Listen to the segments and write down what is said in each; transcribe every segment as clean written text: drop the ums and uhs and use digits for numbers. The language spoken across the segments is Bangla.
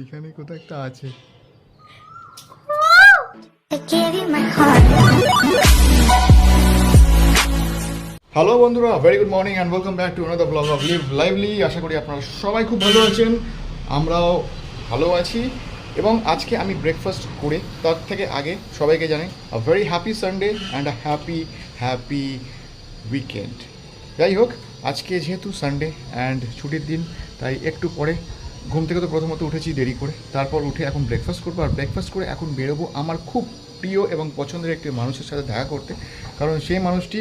এইখানে কোথাও একটা আছে। হ্যালো বন্ধুরা, very good morning and welcome back to another blog of live lively. আশা করি আপনারা সবাই খুব ভালো আছেন, আমরাও ভালো আছি। এবং আজকে আমি ব্রেকফাস্ট করে তার থেকে আগে সবাইকে জানাই a very happy Sunday and a happy weekend. যাই হোক, আজকে যেহেতু সানডে অ্যান্ড ছুটির দিন, তাই একটু পরে ঘুম থেকে তো প্রথমত উঠেছি দেরি করে, তারপর উঠে এখন ব্রেকফাস্ট করবো। আর ব্রেকফাস্ট করে এখন বেরোবো আমার খুব প্রিয় এবং পছন্দের একটি মানুষের সাথে দেখা করতে। কারণ সেই মানুষটি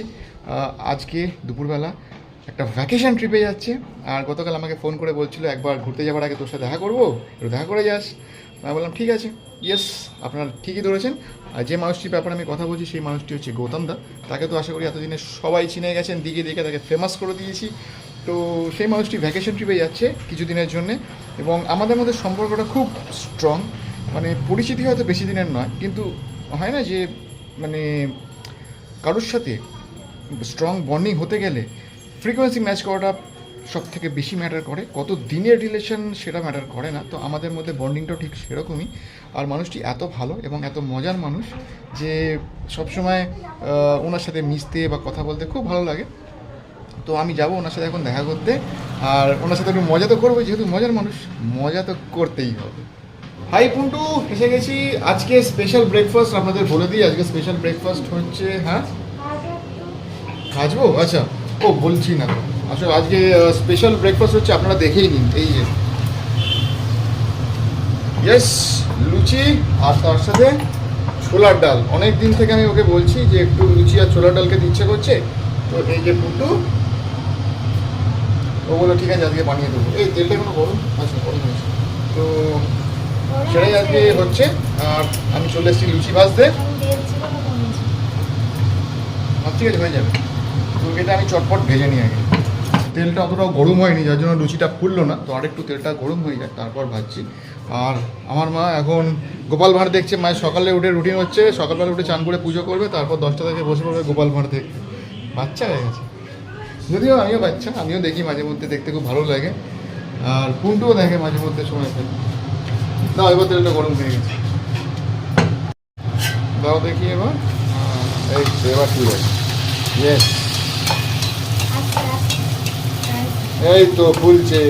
আজকে দুপুরবেলা একটা ভ্যাকেশন ট্রিপে যাচ্ছে। আর গতকাল আমাকে ফোন করে বলছিল একবার ঘুরতে যাওয়ার আগে তোর সাথে দেখা করবো, একটু দেখা করে যাস। আমি বললাম ঠিক আছে, ইয়েস আপনারা ঠিকই ধরেছেন। আর যে মানুষটির ব্যাপারে আমি কথা বলছি সেই মানুষটি হচ্ছে গৌতম দা। তাকে তো আশা করি এতদিনে সবাই চিনে গেছেন, দিকে দিকে তাকে ফেমাস করে দিয়েছি। তো সেই মানুষটি ভ্যাকেশন ট্রিপে যাচ্ছে কিছুদিনের জন্যে, এবং আমাদের মধ্যে সম্পর্কটা খুব স্ট্রং। মানে পরিচিতি হয়তো বেশি দিনের নয়, কিন্তু হয় না যে মানে কারোর সাথে স্ট্রং বন্ডিং হতে গেলে ফ্রিকোয়েন্সি ম্যাচ করাটা সব থেকে বেশি ম্যাটার করে, কত দিনের রিলেশন সেটা ম্যাটার করে না। তো আমাদের মধ্যে বন্ডিংটাও ঠিক সেরকমই। আর মানুষটি এত ভালো এবং এত মজার মানুষ যে সবসময় ওনার সাথে মিশতে বা কথা বলতে খুব ভালো লাগে। তো আমি যাবো ওনার সাথে এখন দেখা করতে, আর ওনার সাথে একটু মজা তো করবো, যেহেতু মজার মানুষ, মজা তো করতেই হবে। হাই পুন্টু, এসে গেছি। আজকে স্পেশাল ব্রেকফাস্ট আপনাদের বলে দিই। আজকে স্পেশাল ব্রেকফাস্ট হচ্ছে, হ্যাঁ ভাজবো, আচ্ছা ও বলছি না তো। আসলে আজকে স্পেশাল ব্রেকফাস্ট হচ্ছে, আপনারা দেখেই নিন, এই যে ইয়েস লুচি আর তার সাথে ছোলার ডাল। অনেক দিন থেকে আমি ওকে বলছি যে একটু লুচি আর ছোলার ডাল খেতে ইচ্ছে করছে। তো এই যে পুন্টু, ও বললো ঠিক আছে আজকে বানিয়ে দেবো। এই তেলটা কোনো গরম, আচ্ছা গরম হয়েছে, তো সেটাই আজকে হচ্ছে। আর আমি চলে এসেছি লুচি ভাজতে। ঠিক আছে, হয়ে যাবে। তো এটা আমি চটপট ভেজে নিই আগে। তেলটা অতটাও গরম হয়নি, যার জন্য লুচিটা ফুললো না। তো আরেকটু তেলটা গরম হয়ে যায়, তারপর ভাজছি। আর আমার মা এখন গোপাল ভাঁড় দেখছে। মায়ের সকালে উঠে রুটিন হচ্ছে সকালবেলা উঠে চান করে পুজো করবে, তারপর 10টা থেকে বসে পড়বে গোপাল ভাঁড় দেখতে। বাচ্চা হয়ে গেছে, যদিও আমিও বাচ্চা, আমিও দেখি মাঝে মধ্যে, দেখতে খুব ভালো লাগে। আর পুন্টুও দেখে মাঝে মধ্যে সময় পেলে। দাও এবার তেলটা গরম হয়ে গেছে, দাও দেখি এবার। এই এবার ঠিক আছে, ইয়েস এই তো ফুলছে।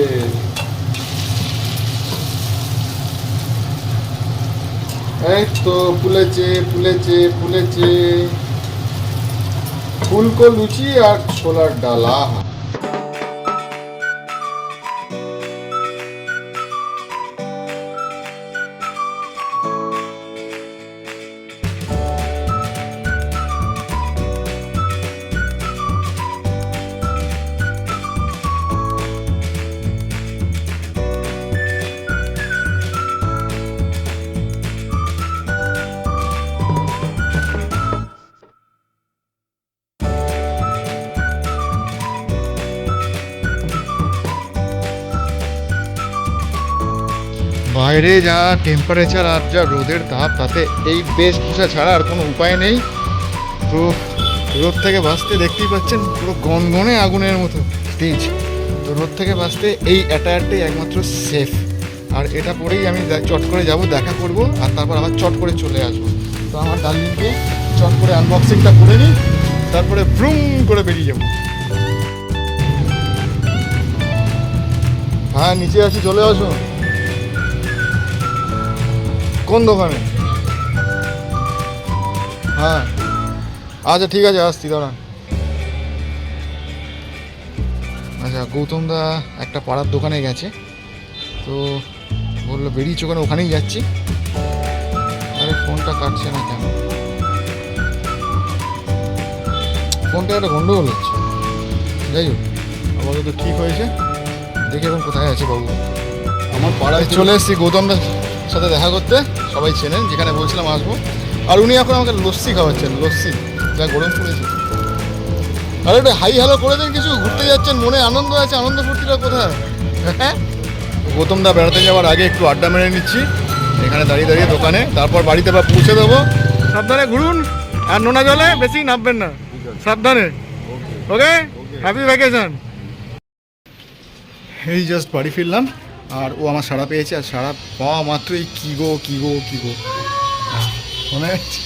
এই তো ফুলেছে ফুলেছে ফুলেছে। ফুলকো লুচি আর ছোলার ডাল, আহা। বাইরে যা টেম্পারেচার আর যা রোদের তাপ, তাতে এই বেশভূষা ছাড়া আর কোনো উপায় নেই। তো রোদ থেকে বাঁচতে দেখতেই পাচ্ছেন পুরো গনগনে আগুনের মতো তেজ। তো রোদ থেকে বাঁচতে এই অ্যাটায়ারটাই একমাত্র সেফ। আর এটা পরেই আমি চট করে যাব, দেখা করব, আর তারপর আবার চট করে চলে আসবো। তো আমার ডার্লিংকে চট করে আনবক্সিংটা করে নিই, তারপরে ব্রুম করে বেরিয়ে যাবো। হ্যাঁ নিচে আসি, চলে আসো। কোন দোকানে? হ্যাঁ আচ্ছা ঠিক আছে, আসছি, দাঁড়ান। আচ্ছা গৌতম দা একটা পাড়ার দোকানে গেছে, তো বললো বেরিয়েছে ওখানে, ওখানেই যাচ্ছি। আরে ফোনটা কাটছে না কেন? ফোনটা একটা গন্ডগোল হচ্ছে। যাই হোক, আপাতত ঠিক হয়েছে। দেখি এখন কোথায় আছে বাবু। আমার পাড়ায় চলে এসেছি গৌতম দার সাথে দেখা করতে, সবাই চেনেন, যেখানে বলছিলাম আসবো। আর উনি এখন আমাকে লস্যি খাওয়াচ্ছেন, লস্যি, যা গরম পড়েছে। আর একটু হাই হ্যালো করে দেন কিছু, ঘুরতে যাচ্ছেন, মনে আনন্দ আছে, আনন্দ ফুর্তিটা কোথায়? হ্যাঁ গৌতম দা বেড়াতে যাওয়ার আগে একটু আড্ডা মেরে নিচ্ছি এখানে দাঁড়িয়ে দাঁড়িয়ে দোকানে, তারপর বাড়িতে বা পৌঁছে দেবো। সাবধানে ঘুরুন, আর নোনা জলে বেশি নামবেন না, সাবধানে। ওকে, হ্যাপি ভ্যাকেশন। এই জাস্ট বাড়ি ফিরলাম, আর ও আমার সাড়া পেয়েছে, আর সাড়া পাওয়া মাত্রই কী গো কী গো কী গো মনে হচ্ছে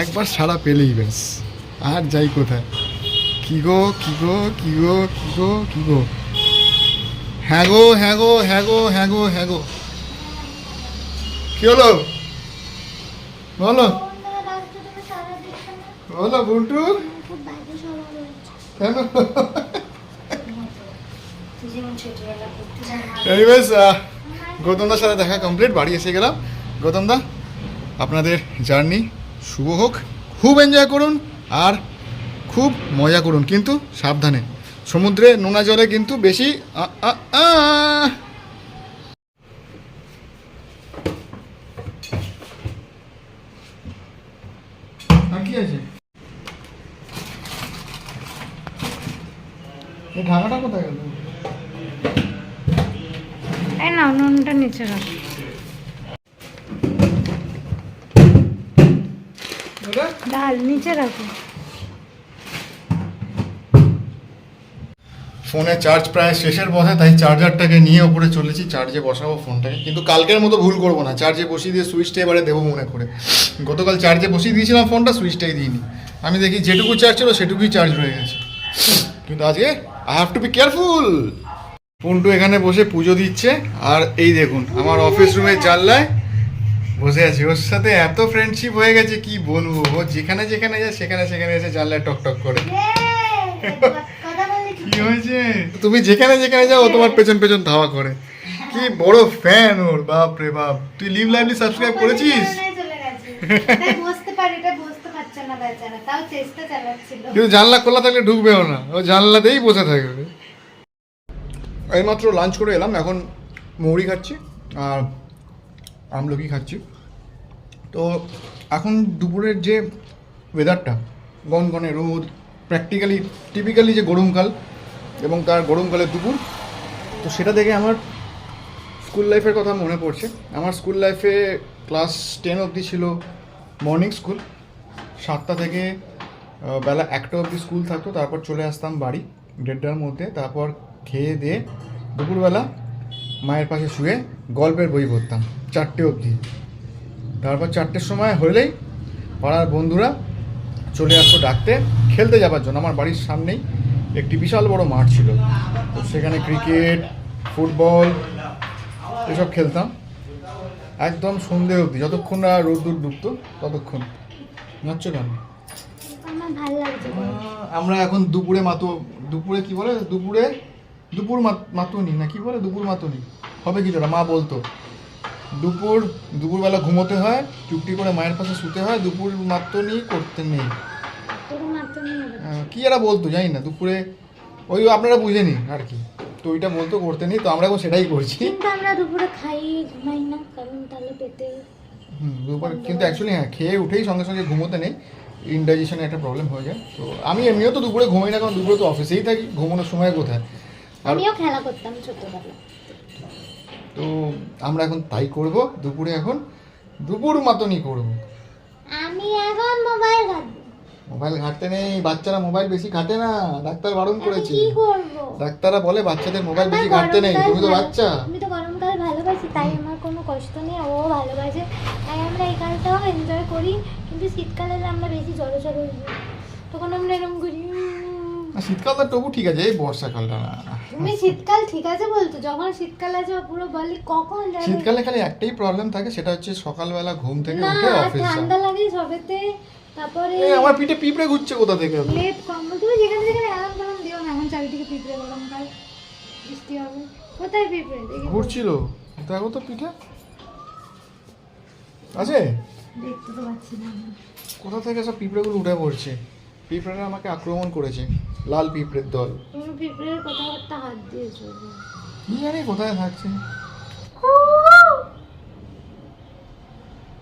একবার সাড়া পেলেই ব্যাস, আর যাই কোথায়। কী গো কী গো কী গো কী গো কী গো, হ্যাঁ গো হ্যাঁ গো হ্যাঁ গো হ্যাঁ গো হ্যাঁ গো। কী হলো বলো বলো বুন্টু, কেন? এনিওয়েজ গৌতমদার সাথে দেখা কমপ্লিট, বাড়ি এসে গেলাম। গৌতমদা আপনাদের জার্নি শুভ হোক, খুব এনজয় করুন আর খুব মজা করুন, কিন্তু সাবধানে, সমুদ্রে নোনা জলে কিন্তু বেশি কি আছে এই ঢাকাটা কোথায় গেল? এই না, নুনটা নিচে রাখ। ডাল নিচে রাখো। ফোনে চার্জ প্রায় শেষের পথে, তাই চার্জারটাকে নিয়ে ওপরে চলেছি, চার্জে বসাবো ফোনটাকে। কিন্তু কালকের মতো ভুল করবো না, চার্জে বসিয়ে দিয়ে সুইচটা এবারে দেবো মনে করে। গতকাল চার্জে বসিয়ে দিয়েছিলাম ফোনটা, সুইচটাই দিইনি। আমি দেখি যেটুকু চার্জ ছিল সেটুকুই চার্জ রয়ে গেছে। কিন্তু আজকে I have to be careful. Puntu এখানে বসে পুজো দিচ্ছে, আর এই দেখুন আমার অফিস রুমের জানলায় বসে আছি। ওর সাথে এত ফ্রেন্ডশিপ হয়ে গেছে কি বলবো, ও যেখানে যেখানে যায় সেখানে সেখানে এসে জানলায় টক টক করে। কি হয়েছে? তুমি যেখানে যেখানে যাও ও তোমার পেছন পেছন ধাওয়া করে। কি বড় ফ্যান ওর, বাপ রে বাপ। তুই লিভ লাইভলি সাবস্ক্রাইব করেছিস? কিন্তু জানলা খোলা থাকলে ঢুকবেও না, ও জানলাতেই বসে থাকবে। এইমাত্র লাঞ্চ করে এলাম, এখন মুড়ি খাচ্ছি আর আমলকি খাচ্ছি। তো এখন দুপুরের যে ওয়েদারটা, গনগনে রোদ, প্র্যাকটিক্যালি টিপিক্যালি যে গরমকাল এবং তার গরমকালের দুপুর, তো সেটা দেখে আমার স্কুল লাইফের কথা মনে পড়ছে। আমার স্কুল লাইফে ক্লাস 10 অবধি ছিল মর্নিং স্কুল, 7টা থেকে বেলা 1টা অবধি স্কুল থাকতো। তারপর চলে আসতাম বাড়ি 1:30টার মধ্যে, তারপর খেয়ে দিয়ে দুপুরবেলা মায়ের পাশে শুয়ে গল্পের বই পড়তাম 4টে অবধি। তারপর 4টের সময় হলেই পাড়ার বন্ধুরা চলে আসতো ডাকতে খেলতে যাবার জন্য। আমার বাড়ির সামনেই একটি বিশাল বড় মাঠ ছিল, তো সেখানে ক্রিকেট, ফুটবল এসব খেলতাম একদম সন্ধে অবধি, যতক্ষণ না রোদ্দুর ডুবতো ততক্ষণ। নাচছো কেন? আমরা এখন দুপুরে দুপুরে কি বলে, দুপুর মাতুনি না কি বলে, দুপুর মাতুনি হবে কি তোরা, মা বলতো দুপুরবেলা ঘুমোতে হয়, চুপটি করে মায়ের পাশে শুতে হয়, দুপুর মাতুনি করতে নেই, কি এরা বলতো জানি না। দুপুরে ওই আপনারা বুঝেনি আর কি, তো ওইটা বলতো করতে নেই, তো আমরা এখন সেটাই করছি। কিন্তু আমরা দুপুরে খাই ঘুমাই না, কারণ তাহলে পেটে দুপুরে কিন্তু অ্যাকচুয়ালি হ্যাঁ, খেয়ে উঠেই সঙ্গে সঙ্গে ঘুমোতে নেই, ইনডাইজেশনে একটা প্রবলেম হয়ে যায়। তো আমি এমনিও তো দুপুরে ঘুমাই না, কারণ দুপুরে তো অফিসেই থাকি, ঘুমানোর সময় কোথায়। আমিও খেলা করতাম ছোটবেলায়। তো আমরা এখন তাই করব, দুপুরে এখন দুপুর মাতনি করব। আমি এখন মোবাইল ঘাঁটবো। মোবাইল ঘাঁটতে নেই, বাচ্চারা মোবাইল বেশি ঘাঁটে না, ডাক্তার বারণ করেছে। কি করব? ডাক্তাররা বলে বাচ্চাদের মোবাইল বেশি ঘাঁটতে নেই। তুমি তো বাচ্চা। আমি তো গরমকাল ভালোবাসি, তাই আমার কোনো কষ্ট নেই, ও ভালোবাসে, তাই আমরা এই কালটাও এনজয় করি। কিন্তু শীতকালে আমরা বেশি জড়ো হই, তখন আমরা এরকম করি। শীতকালটা তবু ঠিক আছে, এই বর্ষাকালটা না। তুমি শীতকাল ঠিক আছে বলতো, যখন শীতকাল আছে পুরো বলি কখন যাবে। শীতকালে খালি একটাই প্রবলেম থাকে, সেটা হচ্ছে সকালবেলা ঘুম থেকে উঠে অফিস যাওয়া। ঠান্ডা লাগে সবেতে, তারপরে আমার পিঠে পিঁপড়ে ঘুরছে কোথা থেকে। লেপ কম্বল, তুমি যেখানে যেখানে অ্যালার্ম ফ্যালার্ম দিও না, এখন চারিদিকে পিঁপড়ে, গরমকাল বৃষ্টি হবে, কোথায় পিঁপড়ে ঘুরছিল? দেখো তো পিঠে আছে, দেখতে তো পাচ্ছি না। কোথা থেকে সব পিঁপড়েগুলো উঠে পড়ছে। পিঁপড়েরা আমাকে আক্রমণ করেছে, লাল পিঁপড়ের দল। তুমি পিঁপড়ের কথাবার্তা হাত দিয়েছো, কি জানি কোথায় থাকছে।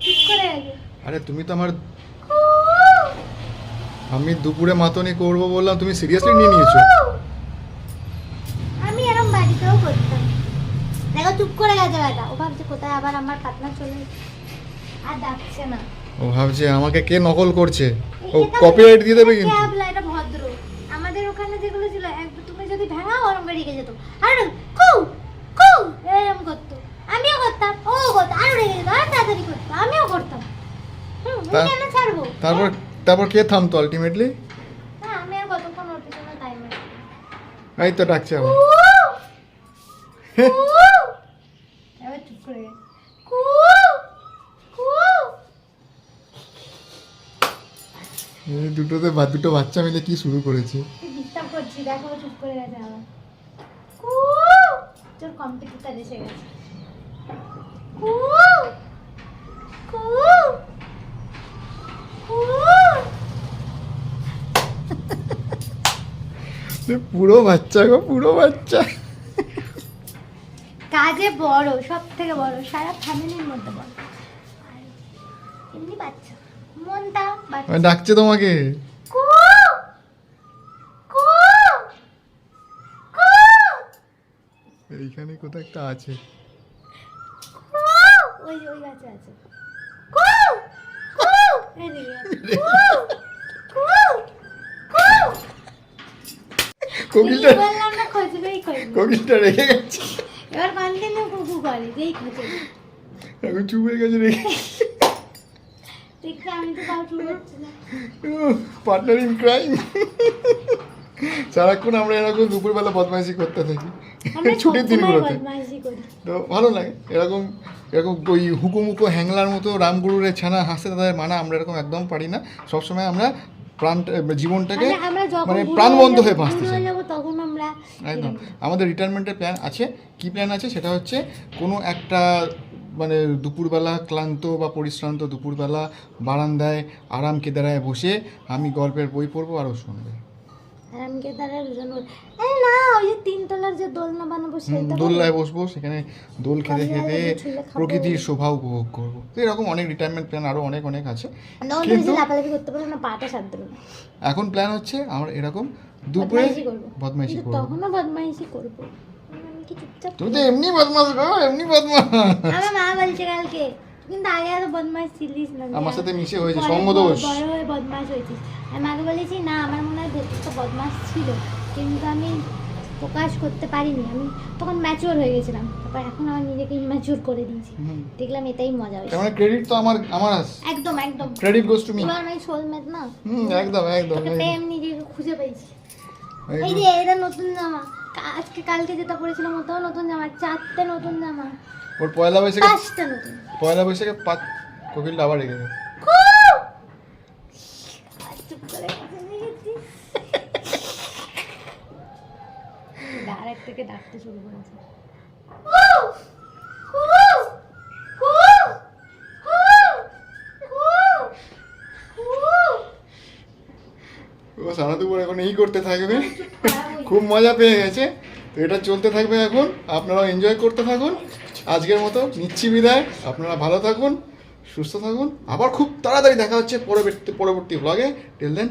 চুপ করে আগে। আরে তুমি তো আমি দুপুরে মাতনি করবো বললাম, তুমি সিরিয়াসলি নিয়ে নিয়েছো। আমি এরকম বাড়িতেও করতাম। দেখো চুপ করে গেছে বেটা, ও ভাবছে কোথায় আবার আমার পার্টনার চলে আর ডাকছে না। ও ভাবছে আমাকে কে নকল করছে, ও কপিরাইট দিয়ে দেবে কিন্তু। এটা ভদ্র। আমাদের ওখানে যেগুলো ছিল, তুমি যদি ভেঙা ওরম বেরিয়ে যেত, আর কু কু এরকম আমিও করতাম। আমি তা- কেন ছাড়বো? তারপর কে থামতো আলটিমেটলি? হ্যাঁ, আমি আর কতক্ষণ ওর পিছনে টাইম এই তো ডাকছে আবার। এবার চুপ করে গেছে। এই দুটো বাচ্চা মিলে কি শুরু করেছে? ডিস্টার্ব করছি, দেখো চুপ করে গেছে আবার। তোর কম্পিউটার এসে গেছে। পুরো বাচ্চা গো, পুরো বাচ্চা। কাজে বড়, সব থেকে বড়, সারা ফ্যামিলির মধ্যে বড়। আর এমনি বাচ্চা, মনটা বাচ্চা। ডাকছে তোমাকে। এইখানে কোথাও একটা আছে। ওই গাছে আছে। কোকিলটা বললাম না খোঁজবেই খোঁজবে। কোকিলটা রেখে গেছে, এবার কন্টিনিউ কুকু করে, যেই খোঁজে। এখন চুপ হয়ে গেছে রেখে। দেখতে আমি তো তাও চুপ হচ্ছে না। Partner in crime. সারাক্ষণ আমরা এরকম দুপুরবেলা বদমাইশি করতে থাকি আমরা ছুটির সবসময় দিনগুলোতে। বদমাইশি করি। তো ভালো লাগে এরকম এরকম ওই হুকুমুকো হ্যাংলার মতো রামগুরুরে ছানা হাসতে তাদের মানা আমরা এরকম একদম পারি না। সবসময় আমরা জীবনটাকে আমরা যখন মানে বুড়ো প্রাণবন্ত হয়ে বুড়ো বাঁচতে চাই। হয়ে যাবো তখন আমরা একদম আমাদের রিটায়ারমেন্টের প্ল্যান আছে। কি প্ল্যান আছে? সেটা হচ্ছে কোনো একটা মানে দুপুরবেলা ক্লান্ত বা পরিশ্রান্ত দুপুরবেলা বারান্দায় আরাম কেদারায় বসে আমি গল্পের বই পড়বো আর ও শুনবে। আরামকে তারা দুজন আরে না, ওই যে তিনতলার যে দোলনা বানাবো সেটা দোলনায় বসবো, সেখানে দোল খেতে কমলা খেতে লেবু ছুলে খাবো। প্রকৃতির শোভা উপভোগ করবো। তো এরকম অনেক রিটায়ারমেন্ট প্ল্যান আরও অনেক অনেক আছে। নন কিন্তু বেশি লাফালাফি করতে পারলে না, পাটা সাথ দেবে না। এখন প্ল্যান হচ্ছে আমরা এরকম দুপুরে বদমাইশি করবো। বদমাইশি কিন্তু করবো। তখনও বদমাইশি করবো। আমি কি চুপচাপ তুমি তো এমনি বদমাস গো, এমনি বদমাস। আমার মা বলছে কালকে কিন্তু আগে এত বদমাইশ ছিলিস না। আমার সাথে মিশে হয়েছে পরে সঙ্গদোষ। বড় হয়ে বদমাইশ হয়েছিস। আমি মাকে বলেছি না, আমার মনে হয় ভেতরটা বদমাইশ ছিল, কিন্তু আমি প্রকাশ করতে পারিনি। আমি তখন ম্যাচিওর হয়ে গেছিলাম। তারপর এখন আমার নিজেকে ইম্যাচিওর করে দিয়েছি। দেখলাম এটাই মজা হয়েছে। মানে ক্রেডিট তো আমার আছে। একদম একদম ক্রেডিট গোস টু মি। তোমার মাই সোলমেট না। একদম একদম তোকে একদম। প্রেম নিজেকে খুঁজে পেয়েছি। একদম। এই যে এটা নতুন জামা, কালকে যেটা পরেছিলাম ওটাও নতুন জামা, 4টে নতুন জামা, ওর পয়লা বৈশাখে 5টা নতুন। কোকিলটা আবার রেখে দেবে। চুপ করে ডাইরেক্ট থেকে ডাকতে শুরু করেছে। ও সারা দুপুর এখন এই করতে থাকবে, খুব মজা পেয়ে গেছে। তো এটা চলতে থাকবে এখন, আপনারাও এনজয় করতে থাকুন। আজকের মতো নিচ্ছি বিদায়। আপনারা ভালো থাকুন, সুস্থ থাকুন। আবার খুব তাড়াতাড়ি দেখা হচ্ছে পরবর্তী ব্লগে। টিল দেন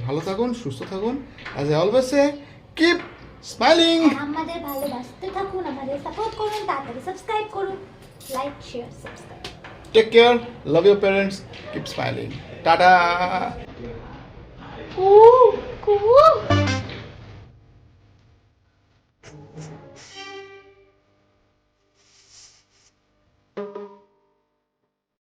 ভালো থাকুন, সুস্থ থাকুন। As I always say, keep smiling. আমাদের ভালোবাসতে থাকুন, আমাদের সাপোর্ট করুন, তাড়াতাড়ি সাবস্ক্রাইব করুন, like share subscribe. Take care, love your parents, keep smiling. টাটা। কু কু